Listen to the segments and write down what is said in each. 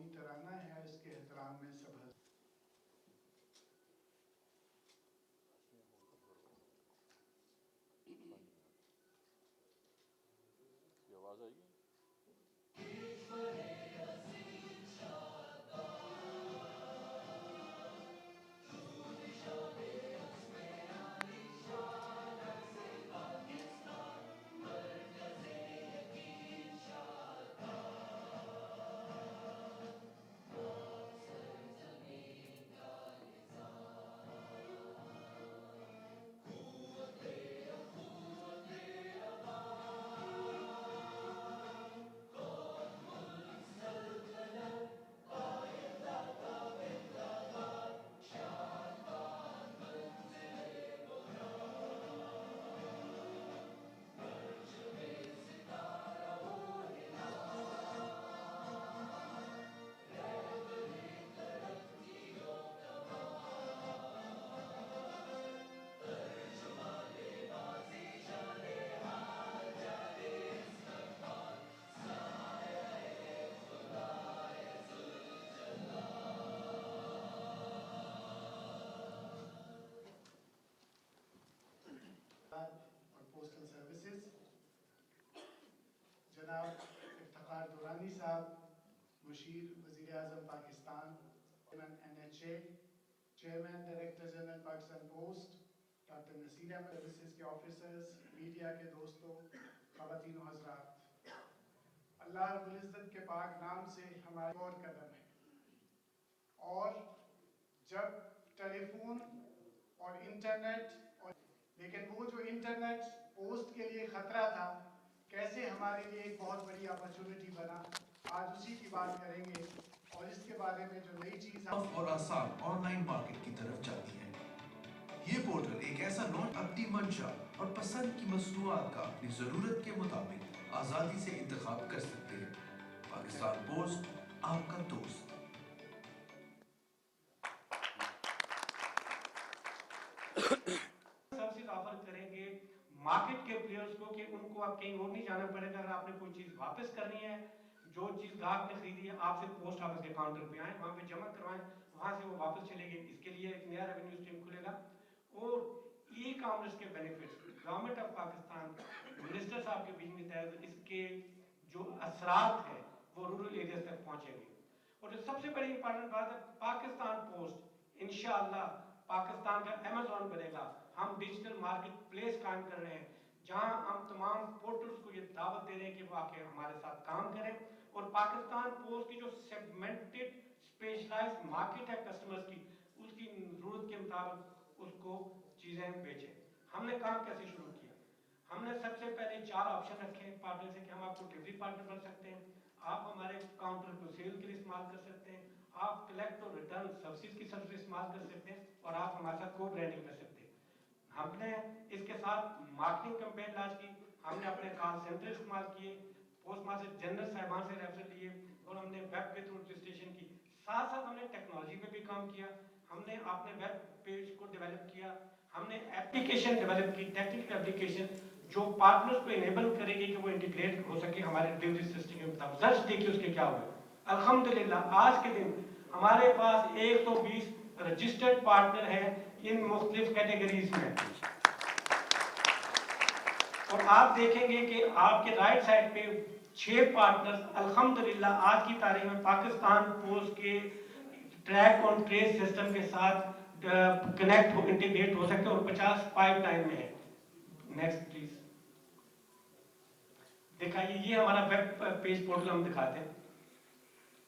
قومی ترانہ ہے، اس کے احترام میں سب آواز آئے گی؟ اور پوسٹل سروسز، جناب افتخار دورانی صاحب، مشیر وزیر اعظم Pakistan, NHA، chairman director general Pakistan post, doctor Naseer Ahmed, services کے آفیسرز، میڈیا کے دوستوں، خواتین و حضرات، اللہ رب العزت کے پاک نام سے ہمارا اور قدم ہے، اور جب ٹیلی فون اور انٹرنیٹ لیکن وہ جو انٹرنیٹ پوسٹ کے لیے خطرہ تھا، کیسے ہمارے لیے ایک بہت بڑی اپرچونٹی بنا، آج اسی کی بات کریں گے، اور اس کے بارے میں جو نئی چیز اور آسان آن لائن مارکیٹ کی طرف جاتی ہے۔ یہ پورٹل ایک ایسا لانچ اپنی منشا اور پسند کی مصنوعات کا اپنی ضرورت کے مطابق آزادی سے انتخاب کر سکتے ہیں۔ پاکستان پوسٹ، آپ کا دوست۔ سروسز آفر کریں گے مارکیٹ کے پلیئرز کو کہ ان کو اب کہیں اور نہیں جانا پڑے گا، اگر آپ نے کوئی چیز واپس کرنی ہے، جو چیز گاہک نے خریدی ہے، آپ صرف پوسٹ آفس کے کاؤنٹر پہ آئیں، وہاں پہ جمع کروائیں، وہاں سے وہ واپس چلے گی۔ اس کے لیے ایک نیا ریونیو اسٹریم کھلے گا، اور ای کامرس کے benefits government of Pakistan minister صاحب کے بیچ میں طے، اس کے جو اثرات ہیں وہ رورل ایریاز تک پہنچیں گے۔ اور جو سب سے بڑی امپورٹنٹ بات ہے، پاکستان پوسٹ انشاءاللہ پاکستان کا ایمیزون بنے گا۔ ہم ڈیجیٹل مارکیٹ پلیس قائم کر رہے ہیں، جہاں ہم تمام پورٹلز کو یہ دعوت دے رہے ہیں کہ وہ آ کے ہمارے ساتھ کام کریں، اور پاکستان پوسٹ کی جو سیگمنٹڈ اسپیشلائز مارکیٹ ہے کسٹمرز کی، اس کی ضرورت کے مطابق اس کو چیزیں بیچیں۔ ہم نے کام کیسے شروع کیا؟ ہم نے سب سے پہلے 4 آپشن رکھے ہیں پارٹنر سے کہ ہم آپ کو ڈلیوری پارٹنر بن سکتے ہیں، آپ ہمارے کاؤنٹر کو سیل کے لیے استعمال کر سکتے ہیں، آپ کلیکٹ اور ریٹرن سروسز کی سروس استعمال کر سکتے ہیں، اور آپ ہمارے ساتھ کو برانڈنگ کر سکتے ہیں۔ ہم نے اس کے ساتھ مارکیٹنگ کمپین لانچ کی، ہم نے اپنے کال سینٹر استعمال کیے، پوسٹ ماسٹر جنرل صاحبان سے ریفرنس لیے، اور ہم نے ویب کے تھرو رجسٹریشن کی۔ ساتھ ساتھ ہم نے ٹیکنالوجی پہ بھی کام کیا، ہم نے اپنے ویب پیج کو ڈیولپ کیا، ہم نے اپلیکیشن ڈیولپ کی، ٹیکنیکل اپلیکیشن جو پارٹنرز کو انیبل کرے گی کہ وہ انٹیگریٹ ہو سکے ہمارے ڈلیوری سسٹم کے مطابق۔ رزلٹ دیکھیے اس کے کیا ہوئے۔ الحمدللہ آج کے دن ہمارے پاس 120 رجسٹرڈ پارٹنر ہیں ان مختلف کیٹیگریز میں، اور آپ دیکھیں گے کہ آپ کے رائٹ سائڈ پہ 6 پارٹنرز الحمدللہ آج کی تاریخ میں پاکستان پوسٹ کے ٹریک آن ٹریس سسٹم کے ساتھ کنیکٹ ہو، انٹیگریٹ ہو سکتے ہیں، اور 50 پائپ لائن میں ہے۔ نیکسٹ پلیز دکھائیے، یہ ہمارا ویب پیج پورٹل ہم دکھاتے ہیں،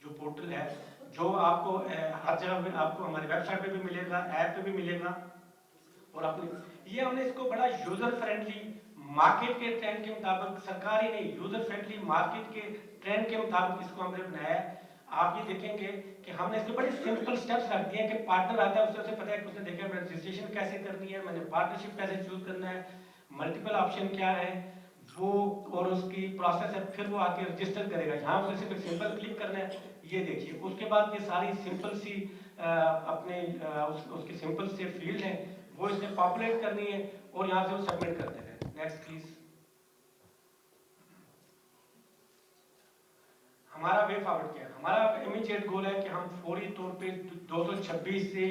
جو پورٹل ہے جو آپ کو ہر جگہ پہ آپ کو ہماری ویب سائٹ پہ بھی ملے گا، ایپ پہ بھی ملے گا، اور اپنے یہ ہم نے اس کو بڑا یوزر فرینڈلی مارکیٹ کے ٹرینڈ کے مطابق، سرکاری نہیں، یوزر فرینڈلی مارکیٹ کے ٹرینڈ کے مطابق اس کو ہم نے بنایا ہے۔ آپ یہ دیکھیں گے کہ ہم نے اس کے بڑے سمپل سٹیپس رکھ دیے ہیں کہ پارٹنر آتا ہے اس سے پتہ ہے کہ اس نے دیکھا میں رجسٹریشن کیسے کرنی ہے، میں نے پارٹنرشپ کیسے چوز کرنا ہے، ملٹیپل آپشن کیا ہے وہ، اور اس کی پروسیس ہے، پھر وہ آ کے رجسٹر کرے گا، یہاں اسے صرف سمپل کلک کرنا ہے۔ یہ دیکھیے اس کے بعد یہ ساری سمپل سی اپنے اس کے سمپل سے فیلڈ ہیں، وہ اس نے پاپولیٹ کرنی ہے، اور یہاں سے وہ سبمٹ کر دینا ہے۔ Next please. ہمارا وے فارورڈ کیا ہے. ہمارا امیجیٹ گول ہے کہ ہم فوری طور پہ 226 سے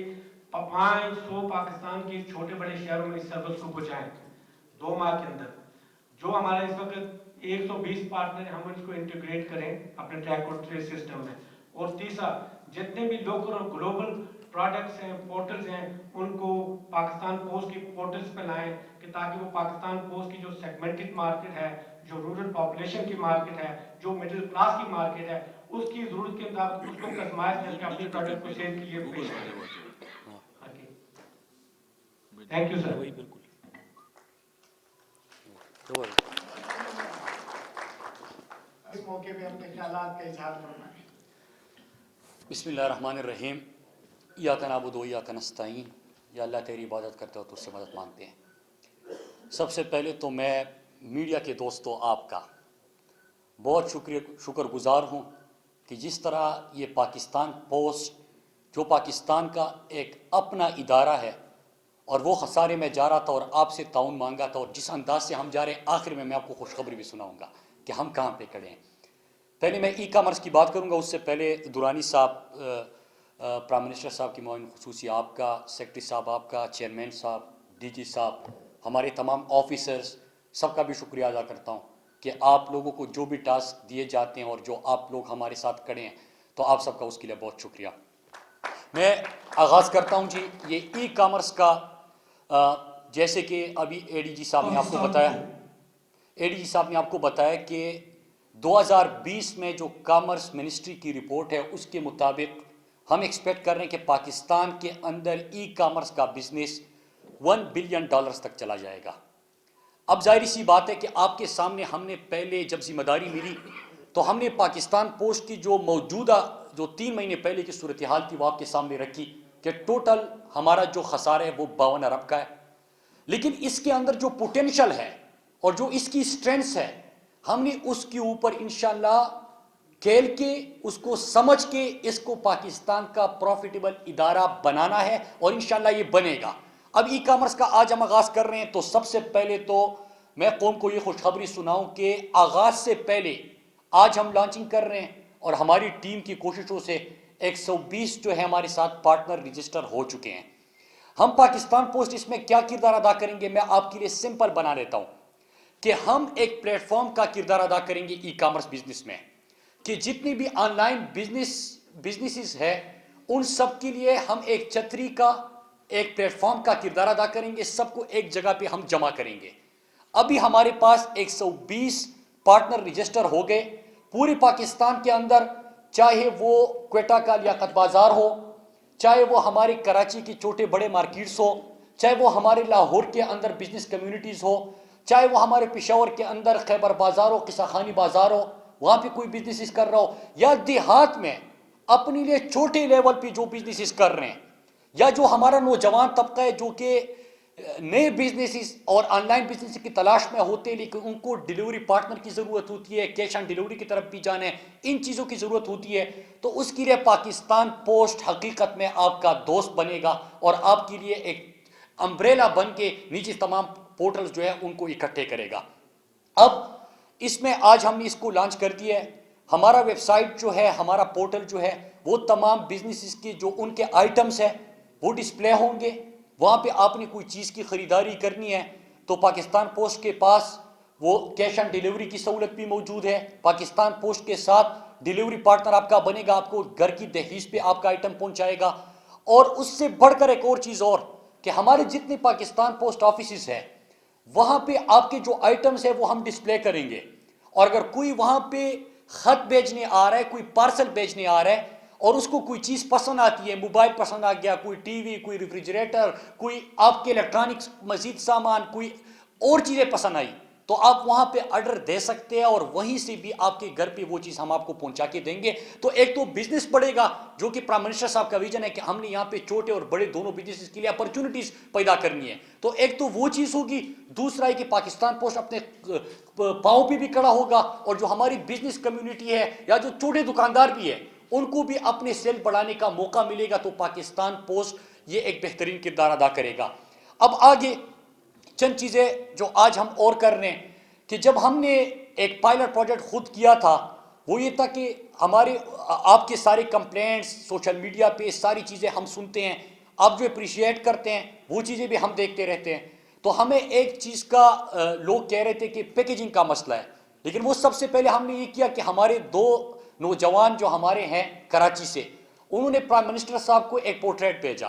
500 پاکستان کے چھوٹے بڑے شہروں میں اس سروس کو پہنچائیں 2 ماہ کے اندر. جو ہمارا اس وقت 120 پارٹنر ہیں ہم اس کو انٹیگریٹ کریں اپنے ٹریک اور ٹریس سسٹم میں. اور تیسرا جتنے بھی لوکل اور گلوبل پروڈکٹس ہیں پورٹلز ہیں ان کو پاکستان پوسٹ کی پورٹلز پہ لائیں کہ تاکہ وہ پاکستان پوسٹ کی جو سیگمنٹڈ مارکیٹ ہے, جو رورل پاپولیشن کی مارکیٹ ہے, جو مڈل کلاس کی مارکیٹ ہے, اس کی ضرورت کے مطابق اس کو کسٹمائز کر کے اپنے پروڈکٹ کو سیل کے لیے پیش کریں. Thank you sir. بالکل. اس موقع پہ اپنے خیالات کا اظہار فرمائیں. بسم اللہ الرحمن الرحیم. ایاک نعبد و ایاک نستعین. یا اللہ تیری عبادت کرتے ہو تو اس سے مدد مانگتے ہیں. سب سے پہلے تو میں میڈیا کے دوستوں آپ کا بہت شکر گزار ہوں کہ جس طرح یہ پاکستان پوسٹ جو پاکستان کا ایک اپنا ادارہ ہے اور وہ خسارے میں جا رہا تھا اور آپ سے تعاون مانگا تھا, اور جس انداز سے ہم جا رہے ہیں آخر میں آپ کو خوشخبری بھی سناؤں گا کہ ہم کہاں پہ کھڑے ہیں. پہلے میں ای کامرس کی بات کروں گا, اس سے پہلے درانی صاحب, پرائم منسٹر صاحب کی معاون خصوصی آپ کا, سیکرٹری صاحب آپ کا, چیئرمین صاحب, ڈی جی صاحب, ہمارے تمام آفیسرز, سب کا بھی شکریہ ادا کرتا ہوں کہ آپ لوگوں کو جو بھی ٹاسک دیے جاتے ہیں اور جو آپ لوگ ہمارے ساتھ کھڑے ہیں, تو آپ سب کا اس کے لیے بہت شکریہ. میں آغاز کرتا ہوں جی یہ ای کامرس کا. جیسے کہ ابھی اے ڈی جی صاحب نے آپ کو بتایا کہ 2020 میں جو کامرس منسٹری کی رپورٹ ہے اس کے مطابق ہم ایکسپیکٹ کر رہے ہیں کہ پاکستان کے اندر ای کامرس کا بزنس $1 بلین تک چلا جائے گا. اب ظاہری سی بات ہے کہ آپ کے سامنے ہم نے پہلے جب ذمہ داری ملی تو ہم نے پاکستان پوسٹ کی جو موجودہ جو 3 مہینے پہلے کی صورتحال تھی وہ آپ کے سامنے رکھی کہ ٹوٹل ہمارا جو خسارہ ہے وہ 52 ارب کا ہے. لیکن اس کے اندر جو پوٹینشل ہے اور جو اس کی اسٹرینث ہے ہم نے اس کے اوپر انشاءاللہ کھیل کے اس کو سمجھ کے اس کو پاکستان کا پروفیٹیبل ادارہ بنانا ہے اور انشاءاللہ یہ بنے گا. اب ای کامرس کا آج ہم آغاز کر رہے ہیں تو سب سے پہلے تو میں قوم کو یہ خوشخبری سناؤں کہ آغاز سے پہلے آج ہم لانچنگ کر رہے ہیں اور ہماری ٹیم کی کوششوں سے 120 جو ہے ہمارے ساتھ پارٹنر رجسٹر ہو چکے ہیں. ہم پاکستان پوسٹ اس میں کیا کردار ادا کریں گے, میں آپ کے لیے سمپل بنا لیتا ہوں کہ ہم ایک پلیٹ فارم کا کردار ادا کریں گے ای کامرس بزنس میں کہ جتنی بھی آن لائن بزنسز ہے ان سب کے لیے ہم ایک چھتری کا ایک پلیٹ فارم کا کردار ادا کریں گے, سب کو ایک جگہ پہ ہم جمع کریں گے. ابھی ہمارے پاس 120 پارٹنر رجسٹر ہو گئے پورے پاکستان کے اندر, چاہے وہ کوئٹہ کا لیاقت بازار ہو, چاہے وہ ہمارے کراچی کی چھوٹے بڑے مارکیٹس ہو, چاہے وہ ہمارے لاہور کے اندر بزنس کمیونٹیز ہو, چاہے وہ ہمارے پشاور کے اندر خیبر بازار ہو, قصہ خانی بازار ہو, وہاں پہ کوئی بزنسز کر رہا ہو, یا دیہات میں اپنے لیے چھوٹے لیول پہ جو بزنسز کر رہے ہیں, یا جو ہمارا نوجوان طبقہ ہے جو کہ نئے بزنسز اور آن لائن بزنس کی تلاش میں ہوتے ہیں لیکن ان کو ڈیلیوری پارٹنر کی ضرورت ہوتی ہے, کیش آن ڈیلیوری کی طرف بھی جانا ہے, ان چیزوں کی ضرورت ہوتی ہے, تو اس کے لیے پاکستان پوسٹ حقیقت میں آپ کا دوست بنے گا اور آپ کے لیے ایک امبریلا بن کے نیچے تمام پورٹلز جو ہے ان کو اکٹھے کرے گا. اب اس میں آج ہم نے اس کو لانچ کر دیا ہے. ہمارا ویب سائٹ جو ہے, ہمارا پورٹل جو ہے وہ تمام بزنسز کی جو ان کے آئٹمز ہیں وہ ڈسپلے ہوں گے. وہاں پہ آپ نے کوئی چیز کی خریداری کرنی ہے تو پاکستان پوسٹ کے پاس وہ کیش آن ڈیلیوری کی سہولت بھی موجود ہے. پاکستان پوسٹ کے ساتھ ڈیلیوری پارٹنر آپ کا بنے گا, آپ کو گھر کی دہلیز پہ آپ کا آئٹم پہنچائے گا. اور اس سے بڑھ کر ایک اور چیز اور کہ ہمارے جتنے پاکستان پوسٹ آفیسز ہیں وہاں پہ آپ کے جو آئٹمز ہیں وہ ہم ڈسپلے کریں گے, اور اگر کوئی وہاں پہ خط بھیجنے آ رہا ہے, کوئی پارسل بھیجنے آ رہا ہے اور اس کو کوئی چیز پسند آتی ہے, موبائل پسند آ گیا, کوئی ٹی وی, کوئی ریفریجریٹر, کوئی آپ کے الیکٹرانکس مزید سامان, کوئی اور چیزیں پسند آئی, تو آپ وہاں پہ آرڈر دے سکتے ہیں اور وہیں سے بھی آپ کے گھر پہ وہ چیز ہم آپ کو پہنچا کے دیں گے. تو ایک تو بزنس بڑھے گا جو کہ پرائم منسٹر صاحب کا ویژن ہے کہ ہم نے یہاں پہ چھوٹے اور بڑے دونوں بزنس کے لیے اپرچونٹیز پیدا کرنی ہے. تو ایک تو وہ چیز ہوگی, دوسرا ہے کہ پاکستان پوسٹ اپنے پاؤں پہ بھی کھڑا ہوگا اور جو ہماری بزنس کمیونٹی ہے یا جو چھوٹے دکاندار بھی ہے ان کو بھی اپنے سیل بڑھانے کا موقع ملے گا. تو پاکستان پوسٹ یہ ایک بہترین کردار ادا کرے گا. اب آگے چند چیزیں جو آج ہم اور کر رہے ہیں کہ جب ہم نے ایک پائلٹ پروجیکٹ خود کیا تھا وہ یہ تھا کہ ہمارے آپ کے سارے کمپلینٹس سوشل میڈیا پہ ساری چیزیں ہم سنتے ہیں, آپ جو اپریشیٹ کرتے ہیں وہ چیزیں بھی ہم دیکھتے رہتے ہیں. تو ہمیں ایک چیز کا لوگ کہہ رہے تھے کہ پیکیجنگ کا مسئلہ ہے, لیکن وہ سب سے پہلے ہم نے یہ کیا کہ ہمارے 2 نوجوان جو ہمارے ہیں کراچی سے, انہوں نے پرائم منسٹر صاحب کو ایک پورٹریٹ بھیجا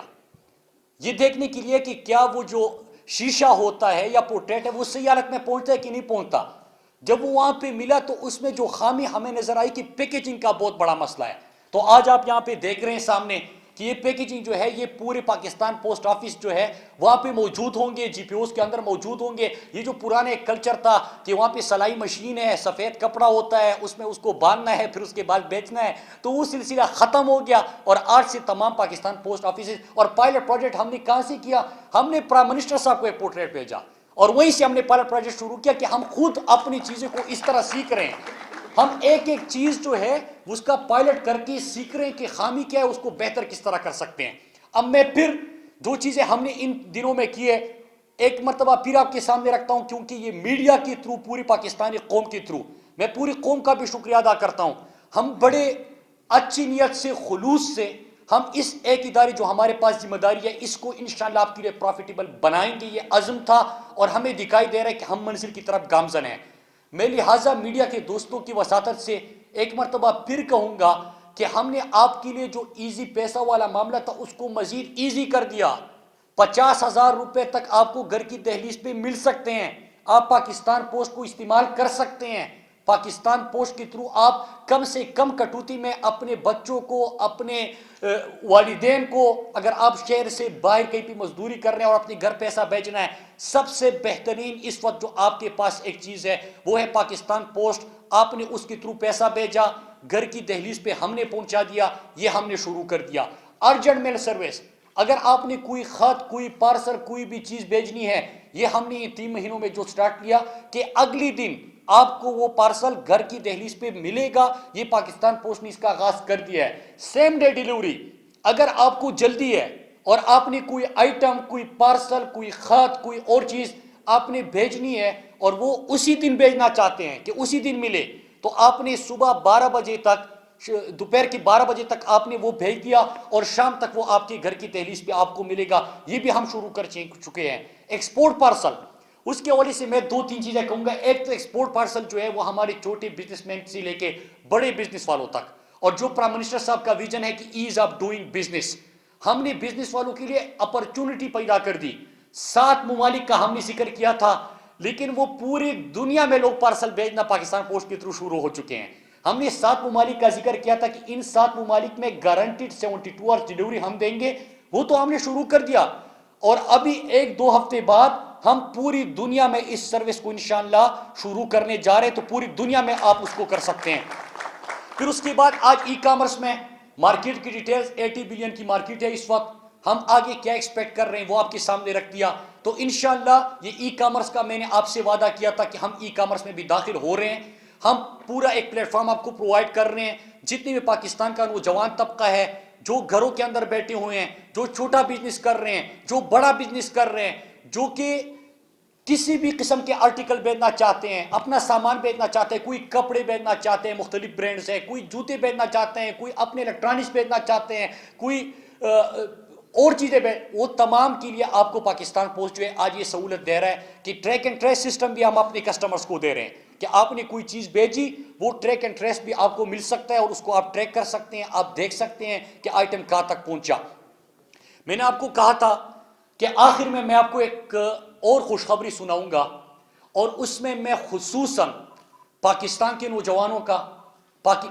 یہ دیکھنے کے لیے کہ کیا وہ جو شیشہ ہوتا ہے یا پورٹریٹ ہے وہ صحیح حالت میں پہنچتا ہے کہ نہیں پہنچتا. جب وہ وہاں پہ ملا تو اس میں جو خامی ہمیں نظر آئی کہ پیکیجنگ کا بہت بڑا مسئلہ ہے. تو آج آپ یہاں پہ دیکھ رہے ہیں سامنے کہ یہ پیکیجنگ جو ہے یہ پورے پاکستان پوسٹ آفس جو ہے وہاں پہ موجود ہوں گے, جی پی اوز کے اندر موجود ہوں گے. یہ جو پرانے کلچر تھا کہ وہاں پہ سلائی مشین ہے, سفید کپڑا ہوتا ہے, اس میں اس کو باندھنا ہے پھر اس کے بعد بیچنا ہے, تو وہ سلسلہ ختم ہو گیا. اور آج سے تمام پاکستان پوسٹ آفیسز اور پائلٹ پروجیکٹ ہم نے کہاں سے کیا, ہم نے پرائم منسٹر صاحب کو ایک پورٹریٹ بھیجا اور وہیں سے ہم نے پائلٹ پروجیکٹ شروع کیا کہ ہم خود اپنی چیزوں کو اس طرح سیکھ رہے ہیں. ہم ایک ایک چیز جو ہے اس کا پائلٹ کر کے سیکھ رہے ہیں کہ خامی کیا ہے, اس کو بہتر کس طرح کر سکتے ہیں. اب میں پھر جو چیزیں ہم نے ان دنوں میں کی ہے ایک مرتبہ پھر آپ کے سامنے رکھتا ہوں, کیونکہ یہ میڈیا کے تھرو پوری پاکستانی قوم کے تھرو میں پوری قوم کا بھی شکریہ ادا کرتا ہوں. ہم بڑے اچھی نیت سے خلوص سے ہم اس ایک ادارے جو ہمارے پاس ذمہ داری ہے اس کو انشاءاللہ آپ کے لیے پروفیٹیبل بنائیں گے, یہ عزم تھا اور ہمیں دکھائی دے رہا ہے کہ ہم منزل کی طرف گامزن ہیں. میں لہٰذا میڈیا کے دوستوں کی وساطت سے ایک مرتبہ پھر کہوں گا کہ ہم نے آپ کے لیے جو ایزی پیسہ والا معاملہ تھا اس کو مزید ایزی کر دیا. 50,000 روپے تک آپ کو گھر کی دہلیز پہ مل سکتے ہیں. آپ پاکستان پوسٹ کو استعمال کر سکتے ہیں. پاکستان پوسٹ کے تھرو آپ کم سے کم کٹوتی میں اپنے بچوں کو, اپنے والدین کو, اگر آپ شہر سے باہر کہیں پہ مزدوری کر رہے ہیں اور اپنے گھر پیسہ بھیجنا ہے, سب سے بہترین اس وقت جو آپ کے پاس ایک چیز ہے وہ ہے پاکستان پوسٹ. آپ نے اس کے تھرو پیسہ بھیجا, گھر کی دہلیز پہ ہم نے پہنچا دیا, یہ ہم نے شروع کر دیا. ارجنٹ میل سروس, اگر آپ نے کوئی خط, کوئی پارسل, کوئی بھی چیز بھیجنی ہے, یہ ہم نے 3 مہینوں میں جو سٹارٹ کیا کہ اگلی دن آپ کو وہ پارسل گھر کی دہلیز پہ ملے گا. یہ پاکستان پوسٹ نے اس کا آغاز کر دیا ہے. سیم ڈے ڈیلیوری, اگر آپ کو جلدی ہے اور آپ نے کوئی آئٹم, کوئی پارسل, کوئی خط, کوئی اور چیز آپ نے بھیجنی ہے اور وہ اسی دن بھیجنا چاہتے ہیں کہ اسی دن ملے, تو آپ نے صبح 12 بجے تک, دوپہر کے 12 بجے تک آپ نے وہ بھیج دیا اور شام تک وہ آپ کے گھر کی دہلیز پہ آپ کو ملے گا. یہ بھی ہم شروع کر چکے ہیں. ایکسپورٹ پارسل, اس کے حوالے سے میں 2-3 چیزیں کہوں گا. ایک تو ایکسپورٹ پارسل جو ہے وہ ہمارے چھوٹے بزنس مین سے لے کے بڑے بزنس والوں تک, اور جو پرائم منسٹر صاحب کا ویژن ہے کہ ایز آف ڈوئنگ بزنس, ہم نے بزنس والوں کے لیے اپرچونٹی پیدا کر دی. 7 ممالک کا ہم نے ذکر کیا تھا, لیکن وہ پوری دنیا میں لوگ پارسل بھیجنا پاکستان پوسٹ کے تھرو شروع ہو چکے ہیں. ہم نے 7 ممالک کا ذکر کیا تھا کہ ان 7 ممالک میں گارنٹیڈ 72 آورس ڈیلیوری ہم دیں گے, وہ تو ہم نے شروع کر دیا. اور ابھی 1-2 ہفتے بعد ہم پوری دنیا میں اس سروس کو انشاءاللہ شروع کرنے جا رہے ہیں, تو پوری دنیا میں آپ اس کو کر سکتے ہیں. پھر اس کے بعد آج ای کامرس میں مارکیٹ کی ڈیٹیلز 80 بلین کی مارکیٹ ہے اس وقت. ہم آگے کیا ایکسپیکٹ کر رہے ہیں وہ آپ کے سامنے رکھ دیا. تو انشاءاللہ یہ ای کامرس کا میں نے آپ سے وعدہ کیا تھا کہ ہم ای کامرس میں بھی داخل ہو رہے ہیں. ہم پورا ایک پلیٹ فارم آپ کو پرووائڈ کر رہے ہیں. جتنے بھی پاکستان کا نوجوان طبقہ ہے جو گھروں کے اندر بیٹھے ہوئے ہیں, جو چھوٹا بزنس کر رہے ہیں, جو بڑا بزنس کر رہے ہیں, جو کہ کسی بھی قسم کے آرٹیکل بیچنا چاہتے ہیں, اپنا سامان بیچنا چاہتے ہیں, کوئی کپڑے بیچنا چاہتے ہیں, مختلف برانڈز ہیں, کوئی جوتے بیچنا چاہتے ہیں, کوئی اپنے الیکٹرانکس بیچنا چاہتے ہیں, کوئی اور چیزیں وہ تمام کے لیے آپ کو پاکستان پوسٹ جو ہے آج یہ سہولت دے رہا ہے کہ ٹریک اینڈ ٹریس سسٹم بھی ہم اپنے کسٹمرز کو دے رہے ہیں کہ آپ نے کوئی چیز بھیجی, وہ ٹریک اینڈ ٹریس بھی آپ کو مل سکتا ہے اور اس کو آپ ٹریک کر سکتے ہیں, آپ دیکھ سکتے ہیں کہ آئٹم کہاں تک پہنچا. میں نے آپ کو کہا تھا کہ آخر میں آپ کو ایک اور خوشخبری سناؤں گا, اور اس میں خصوصاً پاکستان کے نوجوانوں کا,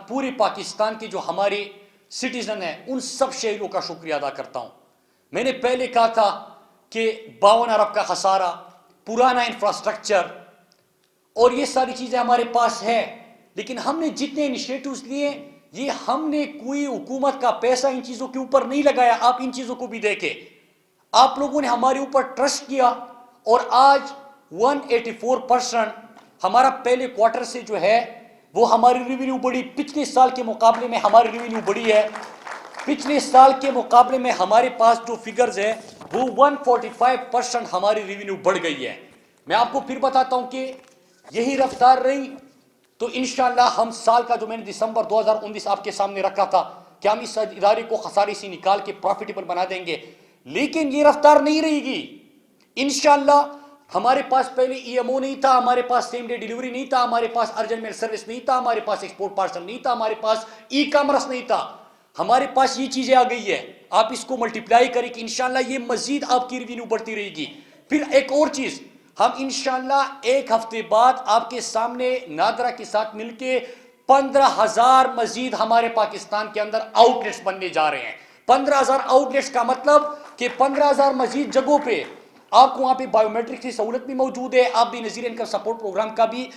پوری پاکستان کے جو ہمارے سٹیزن ہیں ان سب شہریوں کا شکریہ ادا کرتا ہوں. میں نے پہلے کہا تھا کہ 52 ارب کا خسارہ, پرانا انفراسٹرکچر اور یہ ساری چیزیں ہمارے پاس ہے, لیکن ہم نے جتنے انیشیٹوز لیے یہ ہم نے کوئی حکومت کا پیسہ ان چیزوں کے اوپر نہیں لگایا. آپ ان چیزوں کو بھی دیکھیں, آپ لوگوں نے ہمارے اوپر ٹرسٹ کیا اور آج 184% ہمارا پہلے کوارٹر سے جو ہے وہ ہماری ریونیو بڑھی. پچھلے سال کے مقابلے میں ہماری ریونیو بڑھی ہے. پچھلے سال کے مقابلے میں ہمارے پاس جو فگرز ہے وہ 145% ہماری ریونیو بڑھ گئی ہے. میں آپ کو پھر بتاتا ہوں کہ یہی رفتار رہی تو انشاءاللہ ہم سال کا جو میں نے دسمبر 2019 آپ کے سامنے رکھا تھا کہ ہم اس ادارے کو خسارے سے نکال کے پروفیٹیبل بنا دیں گے، لیکن یہ رفتار نہیں رہے گی انشاءاللہ۔ ہمارے پاس پہلے ای ایم او نہیں تھا، ہمارے پاس سیم ڈے ڈیلیوری نہیں تھا، ہمارے پاس ارجنٹ میل سروس نہیں تھا، ہمارے پاس ایکسپورٹ پارسل نہیں تھا، ہمارے پاس ای کامرس نہیں تھا، ہمارے پاس یہ چیزیں آ گئی ہے۔ آپ اس کو ملٹیپلائی کریں کہ انشاءاللہ یہ مزید آپ کی ریونیو بڑھتی رہے گی۔ پھر ایک اور چیز، ہم انشاءاللہ ایک ہفتے بعد آپ کے سامنے نادرا کے ساتھ مل کے 15,000 مزید ہمارے پاکستان کے اندر آؤٹ لیٹس بننے جا رہے ہیں۔ 15,000 آؤٹ لیٹس کا مطلب کہ 15,000 مزید جگہوں پہ آپ کو وہاں پہ بائیو میٹرک کی سہولت بھی موجود ہے، آپ بھی نذیر انکم سپورٹ پروگرام کا بھی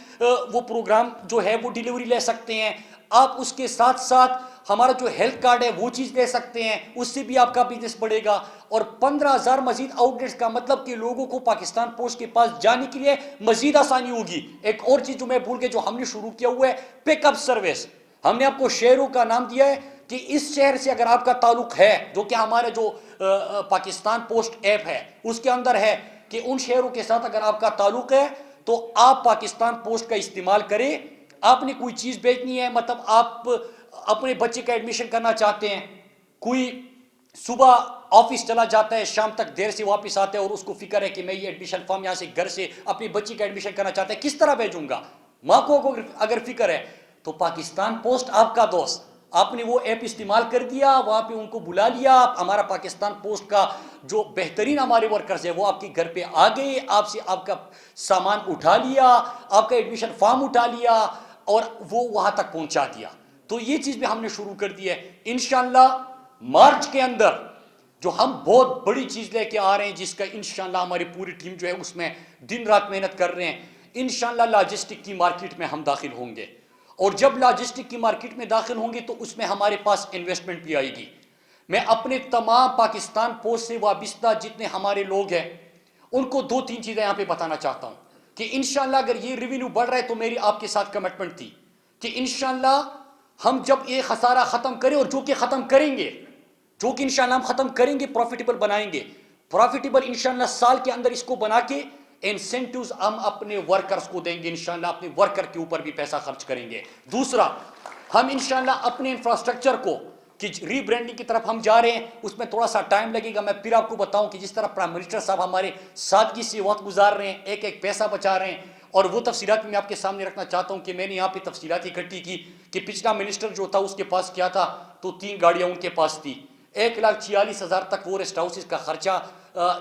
وہ پروگرام جو ہے وہ ڈیلیوری لے سکتے ہیں، آپ اس کے ساتھ ساتھ ہمارا جو ہیلتھ کارڈ ہے وہ چیز لے سکتے ہیں، اس سے بھی آپ کا بزنس بڑھے گا۔ اور 15,000 مزید آؤٹ لیٹس کا مطلب کہ لوگوں کو پاکستان پوسٹ کے پاس جانے کے لیے مزید آسانی ہوگی۔ ایک اور چیز جو میں بھول گیا، جو ہم نے شروع کیا ہوا ہے، پک اپ سروس۔ ہم نے آپ کو شہروں کا نام دیا ہے کہ اس شہر سے اگر آپ کا تعلق ہے، جو کہ ہمارا جو پاکستان پوسٹ ایپ ہے اس کے اندر ہے، کہ ان شہروں کے ساتھ اگر آپ کا تعلق ہے تو آپ پاکستان پوسٹ کا استعمال کریں۔ آپ نے کوئی چیز بیچنی ہے، مطلب آپ اپنے بچے کا ایڈمیشن کرنا چاہتے ہیں، کوئی صبح آفس چلا جاتا ہے، شام تک دیر سے واپس آتا ہے اور اس کو فکر ہے کہ میں یہ ایڈمیشن فارم یہاں سے گھر سے اپنی بچی کا ایڈمیشن کرنا چاہتا ہے، کس طرح بھیجوں گا؟ ماں کو اگر فکر ہے تو پاکستان پوسٹ آپ کا دوست، آپ نے وہ ایپ استعمال کر دیا، وہاں پہ ان کو بلا لیا، ہمارا پاکستان پوسٹ کا جو بہترین ہمارے ورکرز ہیں وہ آپ کے گھر پہ آ گئے، آپ سے آپ کا سامان اٹھا لیا، آپ کا ایڈمیشن فارم اٹھا لیا اور وہ وہاں تک پہنچا دیا۔ تو یہ چیز بھی ہم نے شروع کر دی ہے۔ انشاءاللہ مارچ کے اندر جو ہم بہت بڑی چیز لے کے آ رہے ہیں، جس کا انشاءاللہ ہماری پوری ٹیم جو ہے اس میں دن رات محنت کر رہے ہیں، انشاءاللہ لاجسٹک کی مارکیٹ میں ہم داخل ہوں گے، اور جب لاجسٹک کی مارکیٹ میں داخل ہوں گے تو اس میں ہمارے پاس انویسٹمنٹ بھی آئے گی۔ میں اپنے تمام پاکستان پوسٹ سے وابستہ جتنے ہمارے لوگ ہیں ان کو 2-3 چیزیں یہاں پہ بتانا چاہتا ہوں کہ انشاءاللہ اگر یہ ریونیو بڑھ رہا ہے تو میری آپ کے ساتھ کمٹمنٹ تھی کہ انشاءاللہ ہم جب یہ خسارہ ختم کریں، اور جو کہ ختم کریں گے، جو کہ انشاءاللہ ہم ختم کریں گے، پروفیٹیبل بنائیں گے، پروفیٹیبل انشاءاللہ سال کے اندر اس کو بنا کے انسینٹیوز ہم اپنے ورکرز کو دیں گے، انشاءاللہ اپنے ورکر کے اوپر بھی پیسہ خرچ کریں گے۔ دوسرا، ہم انشاءاللہ اپنے انفراسٹرکچر کو کہ ری برانڈنگ کی طرف ہم جا رہے ہیں، اس میں تھوڑا سا ٹائم لگے گا۔ میں پھر آپ کو بتاؤں کہ جس طرح پرائم منسٹر صاحب ہمارے سادگی سے وقت گزار رہے ہیں، ایک ایک پیسہ بچا رہے ہیں، اور وہ تفصیلات میں آپ کے سامنے رکھنا چاہتا ہوں کہ میں نے یہاں پہ تفصیلات اکٹھی کی کہ پچھلا منسٹر جو تھا اس کے پاس کیا تھا، تو 3 گاڑیاں ان کے پاس تھی، 1,46,000 تک وہ ریسٹ ہاؤسز کا خرچہ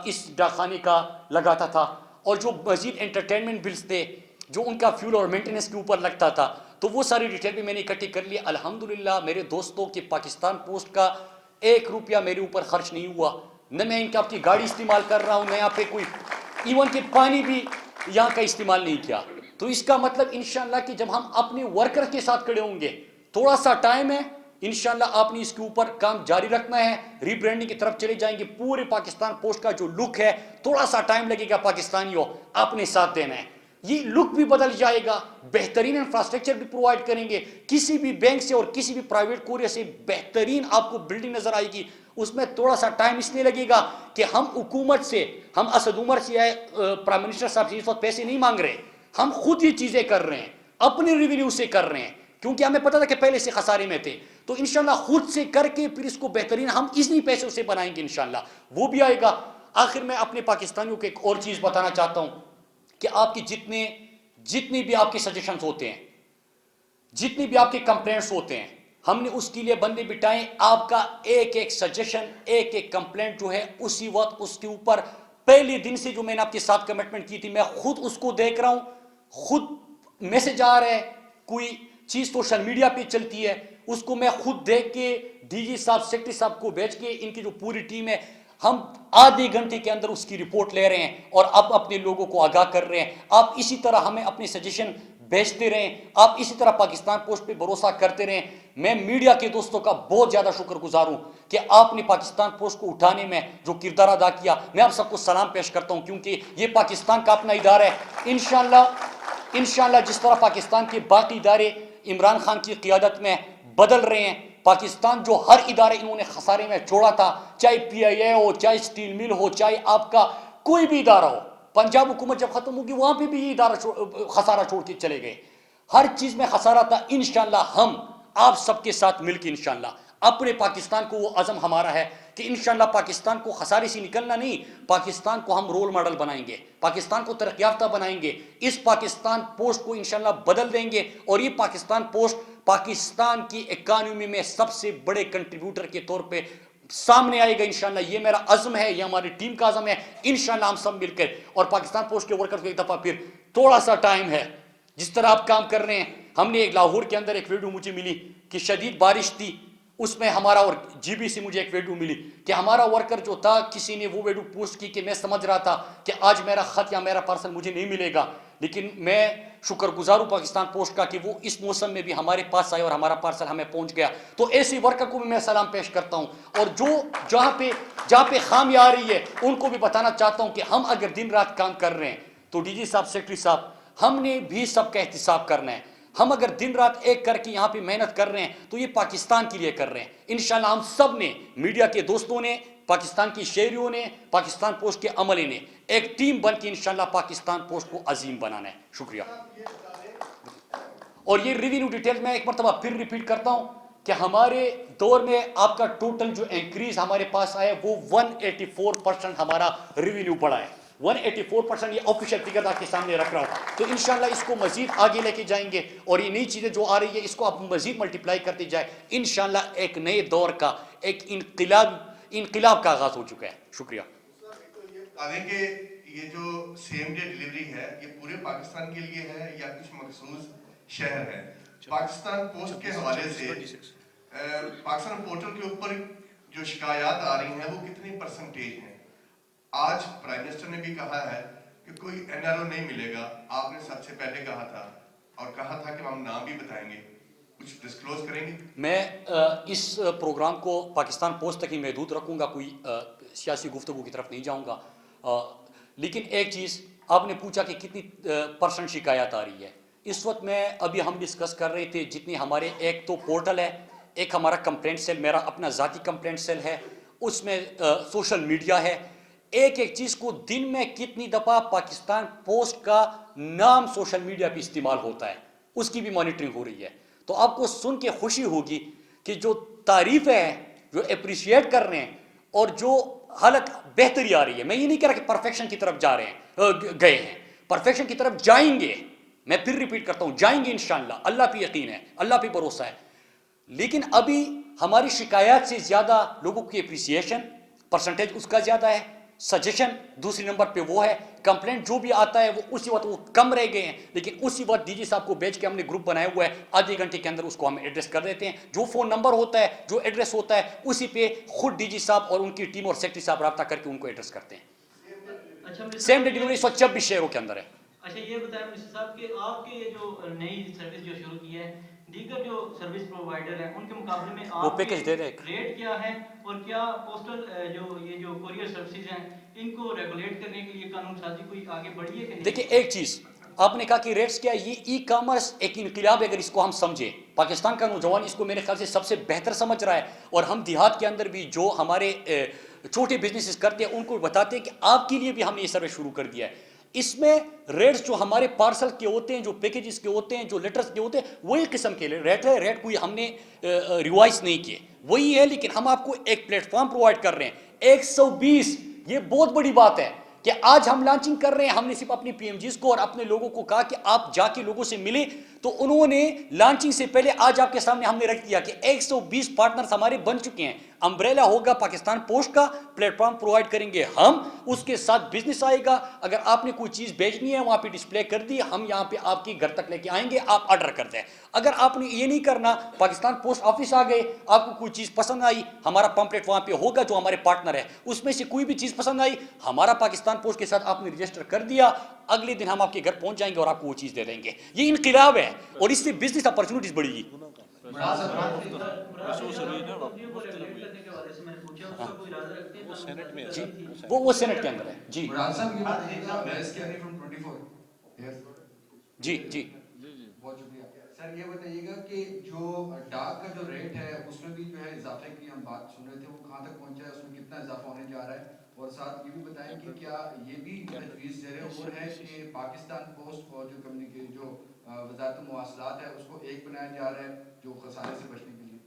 اس ڈاکخانے کا لگاتا تھا، اور جو مزید انٹرٹینمنٹ بلز تھے جو ان کا فیول اور مینٹیننس کے اوپر لگتا تھا، تو وہ ساری ڈیٹیل بھی میں نے اکٹھی کر لی۔ الحمدللہ میرے دوستوں کے پاکستان پوسٹ کا 1 روپیہ میرے اوپر خرچ نہیں ہوا، نہ میں ان کا آپ کی گاڑی استعمال کر رہا ہوں، نہ یہاں پہ کوئی ایون کہ پانی بھی یہاں کا استعمال نہیں کیا۔ تو اس کا مطلب انشاءاللہ کہ جب ہم اپنے ورکر کے ساتھ کھڑے ہوں گے، تھوڑا سا ٹائم ہے، انشاءاللہ آپ نے اس کے اوپر کام جاری رکھنا ہے، ری برانڈنگ کی طرف چلے جائیں گے۔ پورے پاکستان پوسٹ کا جو لک ہے، تھوڑا سا ٹائم لگے گا، پاکستانیوں اپنے ساتھ دینا ہے، یہ لک بھی بدل جائے گا، بہترین انفراسٹرکچر بھی پرووائڈ کریں گے، کسی بھی بینک سے اور کسی بھی پرائیویٹ کوریئر سے بہترین آپ کو بلڈنگ نظر آئے گی۔ اس میں تھوڑا سا ٹائم اس لیے لگے گا کہ ہم حکومت سے، ہم اسد عمر سے یا پرائم منسٹر صاحب سے اس وقت پیسے نہیں مانگ رہے، ہم خود یہ چیزیں کر رہے ہیں، اپنے ریونیو سے کر رہے ہیں، کیونکہ ہمیں پتہ تھا کہ پہلے سے خسارے میں تھے، تو انشاءاللہ خود سے کر کے پھر اس کو بہترین ہم اتنی پیسوں سے بنائیں گے، انشاءاللہ وہ بھی آئے گا۔ آخر میں اپنے پاکستانیوں کو ایک اور چیز بتانا چاہتا ہوں کہ آپ کی جتنے بھی آپ کے سجیشنز ہوتے ہیں، جتنے بھی آپ کے کمپلینٹس ہوتے ہیں، ہم نے اس کے لیے بندے بٹائیں۔ آپ کا ایک ایک سجیشن، ایک ایک کمپلینٹ جو ہے اسی وقت اس کے اوپر پہلے دن سے جو میں نے آپ کے ساتھ کمٹمنٹ کی تھی، میں خود اس کو دیکھ رہا ہوں، خود میسج آ رہا ہے، کوئی چیز سوشل میڈیا پہ چلتی ہے، اس کو میں خود دیکھ کے ڈی جی صاحب، سیکرٹری صاحب کو بھیج کے، ان کی جو پوری ٹیم ہے، ہم آدھے گھنٹے کے اندر اس کی رپورٹ لے رہے ہیں اور اب اپنے لوگوں کو آگاہ کر رہے ہیں۔ آپ اسی طرح ہمیں اپنے سجیشن بھیجتے رہیں، آپ اسی طرح پاکستان پوسٹ پہ بھروسہ کرتے رہیں۔ میں میڈیا کے دوستوں کا بہت زیادہ شکر گزار ہوں کہ آپ نے پاکستان پوسٹ کو اٹھانے میں جو کردار ادا کیا، میں آپ سب کو سلام پیش کرتا ہوں، کیونکہ یہ پاکستان کا اپنا ادارہ ہے۔ انشاءاللہ جس طرح پاکستان کے باقی ادارے عمران خان کی قیادت میں بدل رہے ہیں، پاکستان جو ہر ادارے انہوں نے خسارے میں چھوڑا تھا، چاہے پی آئی اے ہو، چاہے اسٹیل مل ہو، چاہے آپ کا کوئی بھی ادارہ ہو، پنجاب حکومت جب ختم ہوگی وہاں پہ بھی یہ ادارہ خسارہ چھوڑ کے چلے گئے۔ ہر چیز میں خسارہ تھا. انشاءاللہ ہم آپ سب کے ساتھ مل کے انشاءاللہ اپنے پاکستان کو, وہ عزم ہمارا ہے کہ انشاءاللہ پاکستان کو خسارے سے نکلنا نہیں, پاکستان کو ہم رول ماڈل بنائیں گے, پاکستان کو ترقی یافتہ بنائیں گے, اس پاکستان پوسٹ کو انشاءاللہ بدل دیں گے, اور یہ پاکستان پوسٹ پاکستان کی اکانومی میں سب سے بڑے کنٹریبیوٹر کے طور پہ سامنے آئے گا انشاءاللہ. یہ میرا عزم ہے, یہ ہماری ٹیم کا عزم ہے انشاءاللہ. ہم سب مل کر, اور پاکستان پوسٹ کے ورکر کو ایک دفعہ پھر تھوڑا سا ٹائم ہے, جس طرح آپ کام کر رہے ہیں. ہم نے ایک لاہور کے اندر ایک ویڈیو مجھے ملی کہ شدید بارش تھی, اس میں ہمارا, اور جی بی سے مجھے ایک ویڈیو ملی کہ ہمارا ورکر جو تھا, کسی نے وہ ویڈیو پوسٹ کی کہ میں سمجھ رہا تھا کہ آج میرا خط یا میرا پارسل مجھے نہیں ملے گا, لیکن میں شکر گزار ہوں پاکستان پوسٹ کا کہ وہ اس موسم میں بھی ہمارے پاس آئے اور ہمارا پارسل ہمیں پہنچ گیا. تو ایسی ورکر کو بھی میں سلام پیش کرتا ہوں, اور جو جہاں پہ خامی آ رہی ہے ان کو بھی بتانا چاہتا ہوں کہ ہم اگر دن رات کام کر رہے ہیں تو ڈی جی صاحب, سیکرٹری صاحب, ہم نے بھی سب کا احتساب کرنا ہے. ہم اگر دن رات ایک کر کے یہاں پہ محنت کر رہے ہیں تو یہ پاکستان کے لیے کر رہے ہیں. انشاءاللہ ہم سب نے, میڈیا کے دوستوں نے, پاکستان کی شہریوں نے, پاکستان پوسٹ کے عملے نے ایک ٹیم بن کے انشاءاللہ پاکستان پوسٹ کو عظیم بنانا ہے. شکریہ. اور یہ ریونیو ڈیٹیل میں ایک مرتبہ پھر ریپیٹ کرتا ہوں کہ ہمارے دور میں آپ کا ٹوٹل جو انکریز ہمارے پاس آیا وہ 184% ہمارا ریونیو بڑھا ہے. 184% یہ آفیشیل فگر آپ کے سامنے رکھ رہا ہوں. تو انشاءاللہ اس کو مزید آگے لے کے جائیں گے, اور یہ نئی چیزیں جو آ رہی ہے اس کو آپ مزید ملٹیپلائی کرتے جائیں. انشاءاللہ ایک نئے دور کا, ایک انقلاب کا آغاز ہو چکا ہے. شکریہ. کہ یہ جو سیم ڈے ڈیلیوری ہے یہ پورے پاکستان کے لیے ہے یا کچھ مخصوص شہر ہے؟ پاکستان پوسٹ کے حوالے سے پاکستان پورٹل کے اوپر جو شکایات آ رہی ہیں وہ کتنی پرسنٹیج ہیں؟ آج پرائم منسٹر نے بھی کہا ہے کہ کوئی این آر او نہیں ملے گا, آپ نے سب سے پہلے کہا تھا اور کہا تھا کہ ہم نام بھی بتائیں گے, کچھ ڈسکلوز کریں گے؟ میں اس پروگرام کو پاکستان پوسٹ تک ہی محدود رکھوں گا, کوئی سیاسی گفتگو کی طرف نہیں جاؤں گا. لیکن ایک چیز آپ نے پوچھا کہ کتنی پرسنٹ شکایات آ رہی ہے. اس وقت میں ابھی ہم ڈسکس کر رہے تھے جتنی ہمارے, ایک تو پورٹل ہے, ایک ہمارا کمپلینٹ سیل, میرا اپنا ذاتی کمپلینٹ سیل ہے, اس میں سوشل میڈیا ہے. ایک چیز کو دن میں کتنی دفعہ پاکستان پوسٹ کا نام سوشل میڈیا پہ استعمال ہوتا ہے اس کی بھی مانیٹرنگ ہو رہی ہے. تو آپ کو سن کے خوشی ہوگی کہ جو تعریفیں ہیں, جو اپریشیٹ کر رہے ہیں, اور جو حالت بہتری آ رہی ہے. میں یہ نہیں کہہ رہا کہ پرفیکشن کی طرف گئے ہیں, پرفیکشن کی طرف جائیں گے. میں پھر ریپیٹ کرتا ہوں, جائیں گے انشاءاللہ. اللہ پہ یقین ہے, اللہ پہ بھروسہ ہے. لیکن ابھی ہماری شکایات سے زیادہ لوگوں کی اپریسیشن پرسنٹیج اس کا زیادہ ہے, سجیشن دوسری نمبر پہ وہ ہے, کمپلینٹ جو بھی آتا ہے وہ اسی وقت وہ کم رہ گئے ہیں. لیکن اسی وقت ڈی جی صاحب کو بھیج کے ہم نے گروپ بنایا ہوا ہے, آدھے گھنٹے کے اندر اس کو ہم ایڈریس کر دیتے ہیں. جو فون نمبر ہوتا ہے, جو ایڈریس ہوتا ہے, اسی پہ خود ڈی جی صاحب اور ان کی ٹیم اور سیکرٹری صاحب رابطہ کر کے ان کو ایڈریس کرتے ہیں. سیم ڈے ڈیلیوری اس وقت 26 شہروں کے اندر ہے. اچھا یہ بتائیں منسٹر صاحب کہ آپ کے یہ جو نئی سروس جو شروع کی ہے, دیگر جو سروس پرووائڈر ہیں ان کے مقابلے میں وہ آپ پیکج دے دے. ریٹ کیا ہے, اور کیا پوسٹل جو کوریئر سروسز ہیں ان کو ریگولیٹ کرنے کے لیے قانون سازی کوئی آگے بڑھی ہے کہ نہیں؟ دیکھیں ایک چیز آپ نے کہا کہ ریٹس کیا, یہ ای کامرس ایک انقلاب ہے. اگر اس کو ہم سمجھیں, پاکستان کا نوجوان اس کو میرے خیال سے سب سے بہتر سمجھ رہا ہے, اور ہم دیہات کے اندر بھی جو ہمارے چھوٹے بزنسز کرتے ہیں ان کو بتاتے ہیں کہ آپ کے لیے بھی ہم نے یہ سروس شروع کر دیا ہے. اس میں ریٹس جو ہمارے پارسل کے ہوتے ہیں, جو پیکیجز کے ہوتے ہیں, جو لیٹرز کے ہوتے ہیں, وہی قسم کے ریٹ ہے. ریٹ کوئی ہم نے ریوائز نہیں کیے, وہی ہے. لیکن ہم آپ کو ایک پلیٹ فارم پرووائڈ کر رہے ہیں 120. یہ بہت بڑی بات ہے کہ آج ہم لانچنگ کر رہے ہیں. ہم نے صرف اپنی پی ایم جیز کو اور اپنے لوگوں کو کہا کہ آپ جا کے لوگوں سے ملیں, تو انہوں نے لانچنگ سے پہلے آج آپ کے سامنے ہم نے رکھ دیا کہ 120 پارٹنرز ہمارے بن چکے ہیں. امبریلا ہوگا پاکستان پوسٹ کا, پلیٹ فارم پرووائڈ کریں گے ہم, اس کے ساتھ بزنس آئے گا. اگر آپ نے کوئی چیز بھیجنی ہے وہاں پہ ڈسپلے کر دی, ہم یہاں پہ آپ کے گھر تک لے کے آئیں گے, آپ آرڈر کر دیں. اگر آپ نے یہ نہیں کرنا, پاکستان پوسٹ آفس آ گئے, آپ کو کوئی چیز پسند آئی, ہمارا پمپلیٹ وہاں پہ ہوگا جو ہمارے پارٹنر ہے, اس میں سے کوئی بھی چیز پسند آئی, ہمارا پاکستان پوسٹ کے ساتھ آپ نے رجسٹر کر دیا, اگلے دن ہم آپ کے گھر پہنچ جائیں گے اور آپ کو وہ چیز دے دیں گے. یہ انقلاب ہے, اور اس سے بزنس اپرچونیٹیز بڑھے گی. جی وہ سینٹ کے اندر ہے. جی جی جی بہت شکریہ سر. یہ بتائیے گا کہ جو ڈاک کا جو ریٹ ہے اس میں بھی جو ہے اضافے کی ہم بات سن رہے تھے, وہ کہاں تک پہنچا ہے, اس میں کتنا اضافہ ہونے جا رہا ہے, اور ساتھ یہ بھی بتائیں کہ کیا یہ بھی تجویز زیر غور ہے کہ پاکستان پوسٹ اور جو وزارت مواصلات ہے اس کو ایک بنایا جا رہا ہے جو خسارے سے بچنے کے لیے؟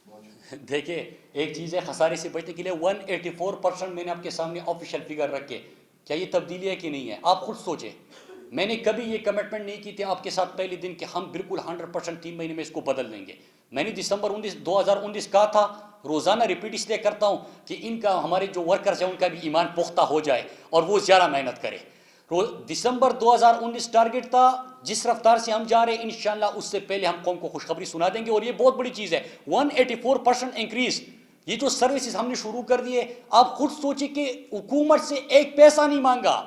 بہت شکریہ. دیکھیں ایک چیز ہے خسارے سے بچنے کے لیے 184% میں نے آپ کے سامنے آفیشیل فگر رکھے. کیا یہ تبدیلی ہے کہ نہیں ہے؟ آپ خود سوچیں. میں نے کبھی یہ کمٹمنٹ نہیں کی تھی آپ کے ساتھ پہلے دن کہ ہم بالکل 100% 3 مہینے میں اس کو بدل دیں گے. میں نے دسمبر 2019 کہا تھا, روزانہ ریپیٹ اس لیے کرتا ہوں کہ ان کا ہمارے جو ورکرز ہیں ان کا بھی ایمان پختہ ہو جائے اور وہ زیادہ محنت کرے. دسمبر 2019 ٹارگٹ تھا, جس رفتار سے ہم جا رہے ہیں انشاءاللہ اس سے پہلے ہم قوم کو خوشخبری سنا دیں گے. اور یہ بہت بڑی چیز ہے 184% انکریز. یہ جو سروسز ہم نے شروع کر دیے, آپ خود سوچیں کہ حکومت سے ایک پیسہ نہیں مانگا,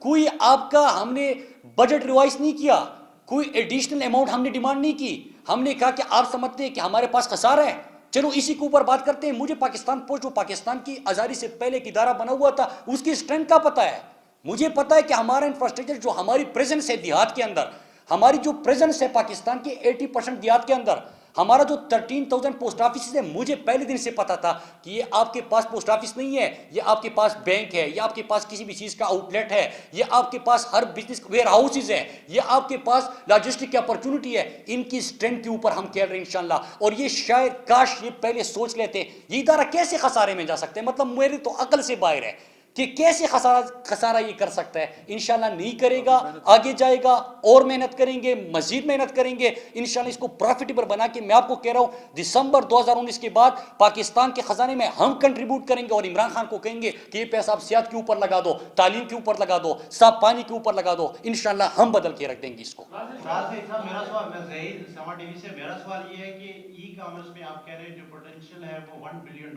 کوئی آپ کا ہم نے بجٹ ریوائز نہیں کیا, کوئی ایڈیشنل اماؤنٹ ہم نے ڈیمانڈ نہیں کی. ہم نے کہا کہ آپ سمجھتے ہیں کہ ہمارے پاس خسارہ ہے, چلو اسی کے اوپر بات کرتے ہیں. مجھے پاکستان پوسٹ جو پاکستان کی آزادی سے پہلے ایک ادارہ بنا ہوا تھا اس کی اسٹرینتھ کا پتہ ہے. مجھے پتا ہے کہ ہمارا انفراسٹرکچر جو ہماری پریزنس ہے دیہات کے اندر, ہماری جو پریزنس ہے پاکستان کے 80% دیہات کے اندر, ہمارا جو 13,000 پوسٹ آفیسز ہے, مجھے پہلے دن سے پتا تھا کہ یہ آپ کے پاس پوسٹ آفس نہیں ہے, یہ آپ کے پاس بینک ہے, یہ آپ کے پاس کسی بھی چیز کا آؤٹ لیٹ ہے, یہ آپ کے پاس ہر بزنس ویئر ہاؤسز ہے, یہ آپ کے پاس لاجسٹک کی اپرچونٹی ہے. ان کی اسٹرینتھ کے اوپر ہم کھیل رہے ہیں انشاءاللہ. اور یہ شاید کاش یہ پہلے سوچ لیتے یہ ادارہ کیسے خسارے میں جا سکتے ہیں, مطلب میری تو عقل سے باہر ہے کہ کیسے خسارہ یہ کر سکتا ہے. انشاءاللہ نہیں کرے گا, آگے جائے گا, اور محنت کریں گے, مزید محنت کریں گے انشاءاللہ اس کو پروفیٹیبل بنا کے. میں آپ کو کہہ رہا ہوں دسمبر 2019 کے بعد پاکستان کے خزانے میں ہم کنٹریبیوٹ کریں گے اور عمران خان کو کہیں گے کہ یہ پیسہ آپ صحت کے اوپر لگا دو, تعلیم کے اوپر لگا دو, صاف پانی کے اوپر لگا دو. انشاءاللہ ہم بدل کے رکھ دیں گے اس کو. میرا سوال, میں ظہیر سما ٹی وی سے, میرا سوال یہ ہے کہ ای کامرس میں آپ کہہ رہے ہیں جو پوٹینشیل ہے وہ $1 بلین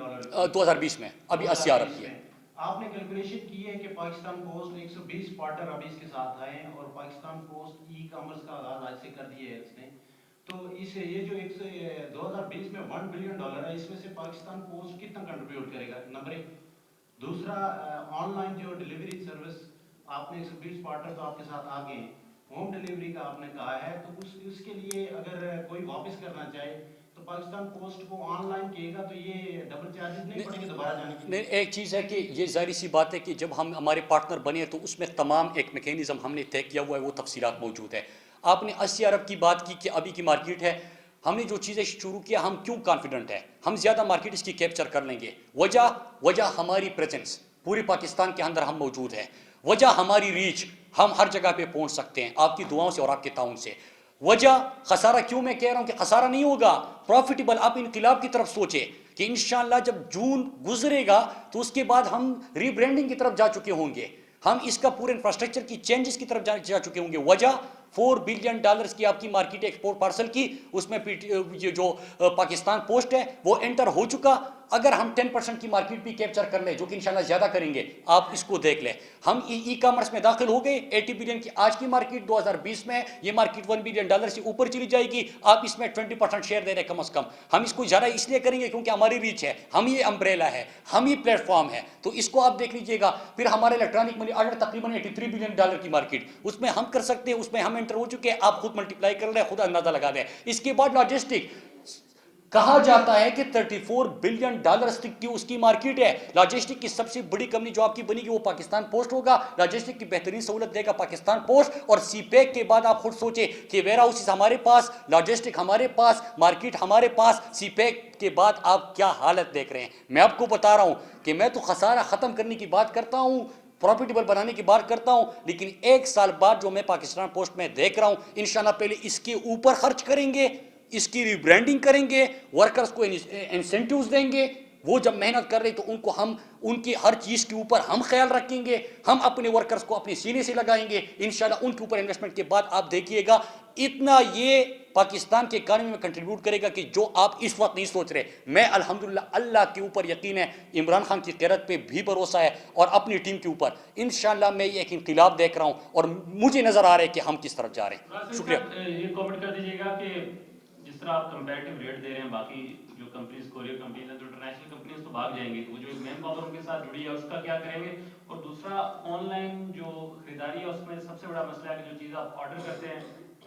2020 میں ابھی 80 ارب کی ہے. آپ نے کیلکولیشن کی ہے کہ پاکستان پوسٹ 120 پارٹنر ابھی اس کے ساتھ آئے ہیں اور پاکستان پوسٹ ای کامرس کا آغاز آج سے کر دیا ہے اس نے. تو اس یہ جو 2020 میں $1 بلین ہے, اس میں سے پاکستان پوسٹ کتنا کنٹریبیوٹ کرے گا؟ نمبر 1. دوسرا, آن لائن جو ڈلیوری سروس آپ نے 120 پارٹنر تو آپ کے ساتھ آ گئے ہیں, ہوم ڈلیوری کا آپ نے کہا ہے, تو اس کے لیے اگر کوئی واپس کرنا چاہے تو پاکستان پوسٹ کو آن لائن کہے گا تو یہ ڈبل چارجز نہیں پڑیں گے دوبارہ جانے کے لیے؟ ایک چیز ہے کہ یہ ظاہری سی بات ہے کہ جب ہم ہمارے پارٹنر بنے تو اس میں تمام ایک میکینزم ہم نے طے کیا ہوا ہے, وہ تفصیلات موجود ہے. آپ نے 80 ارب کی بات کی کہ ابھی کی مارکیٹ ہے, ہم نے جو چیزیں شروع کیا ہم کیوں کانفیڈنٹ ہیں ہم زیادہ مارکیٹ اس کی کیپچر کر لیں گے؟ وجہ ہماری پریزنس پورے پاکستان کے اندر ہم موجود ہیں, وجہ ہماری ریچ, ہم ہر جگہ پہ پہنچ سکتے ہیں آپ کی دعاؤں سے اور آپ کے تعاون سے. وجہ خسارہ کیوں میں کہہ رہا ہوں کہ خسارہ نہیں ہوگا, پروفیٹیبل. آپ انقلاب کی طرف سوچیں کہ انشاءاللہ جب جون گزرے گا تو اس کے بعد ہم ری برانڈنگ کی طرف جا چکے ہوں گے, ہم اس کا پورے انفراسٹرکچر کی چینجز کی طرف جا چکے ہوں گے. وجہ $4 بلین کی آپ کی مارکیٹ ایکسپورٹ پارسل کی, اس میں یہ جو پاکستان پوسٹ ہے وہ انٹر ہو چکا. اگر ہم 10% کی مارکیٹ بھی کیپچر کر لیں, جو کہ انشاءاللہ زیادہ کریں گے, آپ اس کو دیکھ لیں, ہم ای کامرس میں داخل ہو گئے. 80 بلین کی آج کی مارکیٹ 2020 میں یہ مارکیٹ $1 بلین سے اوپر چلی جائے گی. آپ اس میں 20% شیئر دے رہے کم از کم. ہم اس کو زیادہ اس لیے کریں گے کیونکہ ہماری ریچ ہے, ہم یہ امبریلا ہے, ہم یہ پلیٹ فارم ہے, تو اس کو آپ دیکھ لیجئے گا. پھر ہمارے الیکٹرانک منی آرڈر تقریباً $83 بلین کی مارکیٹ, اس میں ہم کر سکتے ہیں, اس میں ہم انٹر ہو چکے ہیں. آپ خود ملٹیپلائی کر لیں, خود اندازہ لگا دیں. اس کے بعد لاجسٹک کہا جاتا ہے کہ $34 بلین تک کی اس کی مارکیٹ ہے. لاجسٹک کی سب سے بڑی کمپنی جو آپ کی بنی گی وہ پاکستان پوسٹ ہوگا. لاجسٹک کی بہترین سہولت دے گا پاکستان پوسٹ. اور سی پیک کے بعد آپ خود سوچیں کہ ویئر ہاؤسز ہمارے پاس, لاجسٹک ہمارے پاس, مارکیٹ ہمارے پاس, سی پیک کے بعد آپ کیا حالت دیکھ رہے ہیں. میں آپ کو بتا رہا ہوں کہ میں تو خسارہ ختم کرنے کی بات کرتا ہوں, پروفیٹیبل بنانے کی بات کرتا ہوں, لیکن ایک سال بعد جو میں پاکستان پوسٹ میں دیکھ رہا ہوں انشاءاللہ پہلے اس کے اوپر خرچ کریں گے, اس کی ری برانڈنگ کریں گے, ورکرز کو انسینٹیوز دیں گے. وہ جب محنت کر رہے تو ان کو ہم ان کی ہر چیز کے اوپر ہم خیال رکھیں گے, ہم اپنے ورکرز کو اپنے سینے سے لگائیں گے انشاءاللہ. ان کے اوپر انویسٹمنٹ کے بعد آپ دیکھیے گا اتنا یہ پاکستان کے اکانومی میں کنٹریبیوٹ کرے گا کہ جو آپ اس وقت نہیں سوچ رہے. میں الحمدللہ اللہ کے اوپر یقین ہے, عمران خان کی قیادت پہ بھی بھروسہ ہے اور اپنی ٹیم کے اوپر. انشاءاللہ میں یہ ایک انقلاب دیکھ رہا ہوں اور مجھے نظر آ رہا ہے کہ ہم کس طرف جا رہے ہیں. شکریہ. یہ کامنٹ کر دیجیے گا کہ جس طرح آپ کمپیریٹیو ریٹ دے رہے ہیں باقی جو کمپنیز کوریئر کمپنیز ہیں, تو انٹرنیشنل کمپنیز تو بھاگ جائیں گی, تو وہ جو مین پاور ان کے ساتھ جڑی ہے اس کا کیا کریں گے؟ اور دوسرا, آن لائن جو خریداری ہے اس میں سب سے بڑا مسئلہ ہے کہ جو چیز آپ آرڈر کرتے ہیں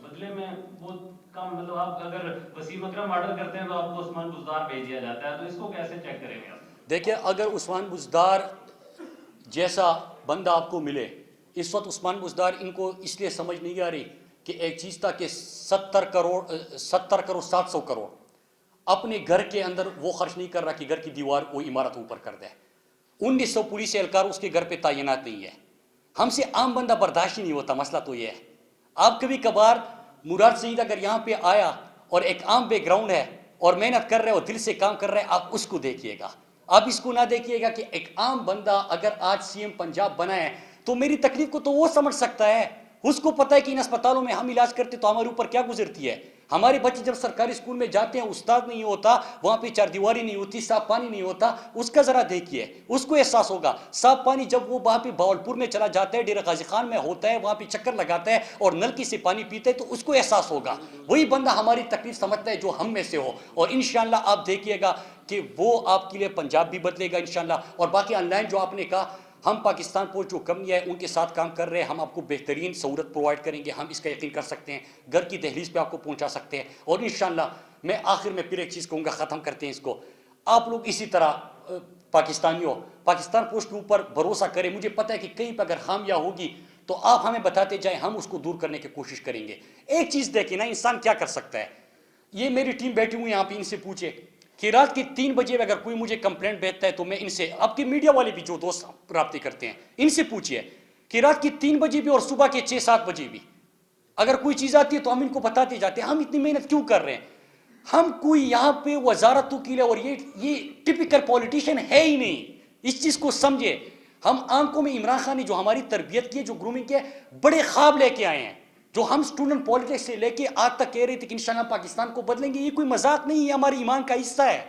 بدلے میں بہت کم, مطلب آپ اگر وسیم اکرم آرڈر کرتے ہیں تو آپ کو عثمان بزدار بھیج دیا جاتا ہے, تو اس کو کیسے چیک کریں گے آپ؟ دیکھیں اگر عثمان بزدار جیسا بندہ آپ کو ملے, اس وقت عثمان بزدار ان کو اس لیے سمجھ نہیں آ رہی کہ ایک چیز تھا کہ 70 کروڑ 700 کروڑ اپنے گھر کے اندر وہ خرچ نہیں کر رہا کہ گھر کی دیوار وہ عمارت اوپر کر دے. 1900 پولیس اہلکار اس کے گھر پہ تعینات نہیں ہے. ہم سے عام بندہ برداشت ہی نہیں ہوتا. مسئلہ تو یہ ہے. آپ کبھی کبھار مراد سعید اگر یہاں پہ آیا اور ایک عام بیک گراؤنڈ ہے اور محنت کر رہے اور دل سے کام کر رہے, آپ اس کو دیکھیے گا. آپ اس کو نہ دیکھیے گا کہ ایک عام بندہ اگر آج سی ایم پنجاب بنا ہے تو میری تکلیف کو تو وہ سمجھ سکتا ہے. اس کو پتہ ہے کہ ان اسپتالوں میں ہم علاج کرتے تو ہمارے اوپر کیا گزرتی ہے. ہمارے بچے جب سرکاری اسکول میں جاتے ہیں, استاد نہیں ہوتا, وہاں پہ چار دیواری نہیں ہوتی, صاف پانی نہیں ہوتا, اس کا ذرا دیکھیے, اس کو احساس ہوگا. صاف پانی جب وہ وہاں پہ باولپور میں چلا جاتا ہے, ڈیرہ غازی خان میں ہوتا ہے, وہاں پہ چکر لگاتا ہے اور نلکی سے پانی پیتا ہے تو اس کو احساس ہوگا. وہی بندہ ہماری تکلیف سمجھتا ہے جو ہم میں سے ہو. اور انشاءاللہ آپ دیکھیے گا کہ وہ آپ کے لیے پنجاب بھی بدلے گا انشاءاللہ. اور باقی آن لائن جو آپ نے کہا, ہم پاکستان پوسٹ جو کمپنی ہے ان کے ساتھ کام کر رہے ہیں, ہم آپ کو بہترین سہولت پرووائڈ کریں گے. ہم اس کا یقین کر سکتے ہیں, گھر کی دہلیز پہ آپ کو پہنچا سکتے ہیں. اور انشاءاللہ میں آخر میں پھر ایک چیز کہوں گا, ختم کرتے ہیں اس کو. آپ لوگ اسی طرح پاکستانیوں پاکستان پوسٹ کے اوپر بھروسہ کریں. مجھے پتہ ہے کہ کہیں پہ اگر خامیاں ہوگی تو آپ ہمیں بتاتے جائیں, ہم اس کو دور کرنے کی کوشش کریں گے. ایک چیز دیکھیں نا, انسان کیا کر سکتا ہے. یہ میری ٹیم بیٹھی ہوئی یہاں پہ, ان سے پوچھے کہ رات کے 3 بجے اگر کوئی مجھے کمپلینٹ بھیجتا ہے تو میں ان سے, آپ کے میڈیا والے بھی جو دوست رابطے کرتے ہیں ان سے پوچھئے کہ رات کی 3 بجے بھی اور صبح کے 6-7 بجے بھی اگر کوئی چیز آتی ہے تو ہم ان کو بتاتے جاتے ہیں. ہم اتنی محنت کیوں کر رہے ہیں؟ ہم کوئی یہاں پہ وزارتوں کے لیے, اور یہ ٹپیکل پولیٹیشین ہے ہی نہیں. اس چیز کو سمجھے. ہم آنکھوں میں عمران خان نے جو ہماری تربیت کی, جو گرومنگ کی, بڑے خواب لے کے آئے ہیں, جو ہم اسٹوڈنٹ پالیٹکس سے لے کے آج تک کہہ رہے تھے کہ انشاءاللہ پاکستان کو بدلیں گے. یہ کوئی مذاق نہیں ہے, ہمارے ایمان کا حصہ ہے.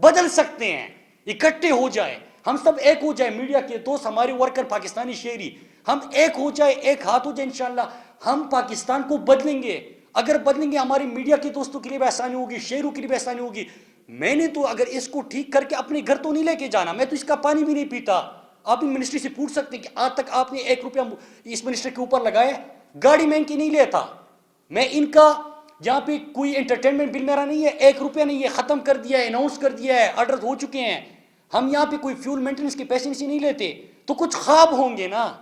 بدل سکتے ہیں, اکٹھے ہو جائیں, ہم سب ایک ہو جائیں, میڈیا کے دوست, ہمارے ورکر, پاکستانی شہری, ہم ایک ہو جائے, ایک ہاتھ ہو جائے, انشاءاللہ ہم پاکستان کو بدلیں گے. اگر بدلیں گے ہماری میڈیا کے دوستوں کے لیے بھی آسانی ہوگی, شہروں کے لیے بھی آسانی ہوگی. میں نے تو اگر اس کو ٹھیک کر کے اپنے گھر تو نہیں لے کے جانا, میں تو اس کا پانی بھی نہیں پیتا. آپ ان منسٹری سے پوچھ سکتے ہیں کہ آج تک آپ نے 1 روپیہ اس منسٹر کے اوپر لگائے. گاڑی میں ان کی نہیں لیتا. میں ان کا یہاں پہ کوئی انٹرٹینمنٹ بل میرا نہیں ہے, 1 روپیہ نہیں ہے, ختم کر دیا ہے, اناؤنس کر دیا ہے, آرڈر ہو چکے ہیں. ہم یہاں پہ کوئی فیول مینٹیننس کے پیسے نہیں لیتے. تو کچھ خواب ہوں گے نا,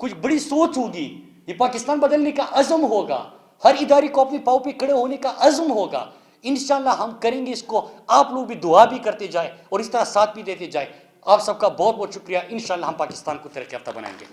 کچھ بڑی سوچ ہوگی. یہ پاکستان بدلنے کا عزم ہوگا, ہر ادارے کو اپنے پاؤں پہ کھڑے ہونے کا عزم ہوگا. انشاءاللہ ہم کریں گے اس کو. آپ لوگ بھی دعا بھی کرتے جائیں اور اس طرح ساتھ بھی دیتے جائیں. آپ سب کا بہت بہت شکریہ. انشاءاللہ ہم پاکستان کو ترقی یافتہ بنائیں گے.